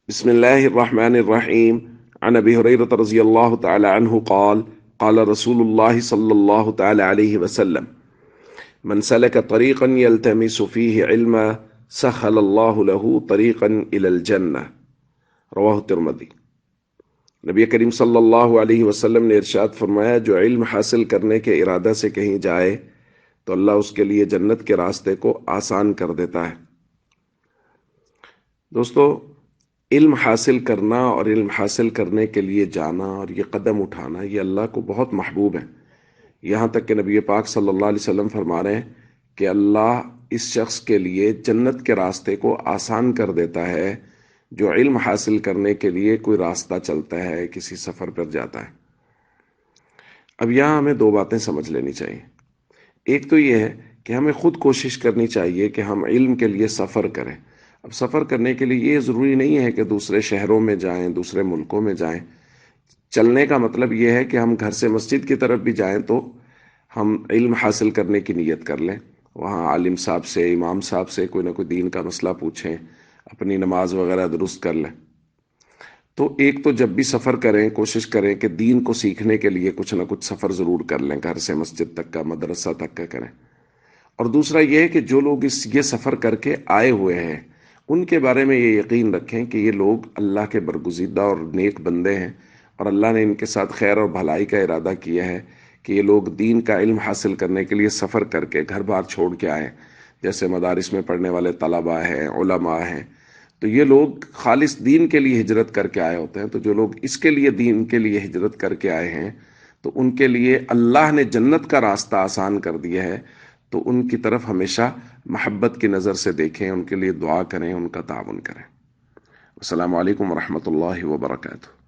بسم الله الرحمن الرحيم. عن أبي هريرة رضي الله تعالى عنه قال قال رسول الله صلى الله تعالى عليه وسلم: من سلك طريقا يلتمس فيه علما سهل الله له طريقا إلى الجنة. رواہ ترمذی۔ نبی کریم صلی اللہ علیہ وسلم نے ارشاد فرمایا، جو علم حاصل کرنے کے ارادہ سے کہیں جائے تو اللہ اس کے لیے جنت کے راستے کو آسان کر دیتا ہے۔ دوستو، علم حاصل کرنا اور علم حاصل کرنے کے لیے جانا اور یہ قدم اٹھانا، یہ اللہ کو بہت محبوب ہے۔ یہاں تک کہ نبی پاک صلی اللہ علیہ وسلم فرما رہے ہیں کہ اللہ اس شخص کے لیے جنت کے راستے کو آسان کر دیتا ہے جو علم حاصل کرنے کے لیے کوئی راستہ چلتا ہے، کسی سفر پر جاتا ہے۔ اب یہاں ہمیں دو باتیں سمجھ لینی چاہیے۔ ایک تو یہ ہے کہ ہمیں خود کوشش کرنی چاہیے کہ ہم علم کے لیے سفر کریں۔ اب سفر کرنے کے لیے یہ ضروری نہیں ہے کہ دوسرے شہروں میں جائیں، دوسرے ملکوں میں جائیں۔ چلنے کا مطلب یہ ہے کہ ہم گھر سے مسجد کی طرف بھی جائیں تو ہم علم حاصل کرنے کی نیت کر لیں، وہاں عالم صاحب سے، امام صاحب سے کوئی نہ کوئی دین کا مسئلہ پوچھیں، اپنی نماز وغیرہ درست کر لیں۔ تو ایک تو جب بھی سفر کریں کوشش کریں کہ دین کو سیکھنے کے لیے کچھ نہ کچھ سفر ضرور کر لیں، گھر سے مسجد تک کا، مدرسہ تک کا کریں۔ اور دوسرا یہ ہے کہ جو لوگ یہ سفر کر کے آئے ہوئے ہیں ان کے بارے میں یہ یقین رکھیں کہ یہ لوگ اللہ کے برگزیدہ اور نیک بندے ہیں، اور اللہ نے ان کے ساتھ خیر اور بھلائی کا ارادہ کیا ہے کہ یہ لوگ دین کا علم حاصل کرنے کے لیے سفر کر کے گھر بار چھوڑ کے آئے، جیسے مدارس میں پڑھنے والے طلباء ہیں، علماء ہیں۔ تو یہ لوگ خالص دین کے لیے ہجرت کر کے آئے ہوتے ہیں۔ تو جو لوگ اس کے لیے، دین کے لیے ہجرت کر کے آئے ہیں، تو ان کے لیے اللہ نے جنت کا راستہ آسان کر دیا ہے۔ تو ان کی طرف ہمیشہ محبت کی نظر سے دیکھیں، ان کے لیے دعا کریں، ان کا تعاون کریں۔ السلام علیکم ورحمۃ اللہ وبرکاتہ۔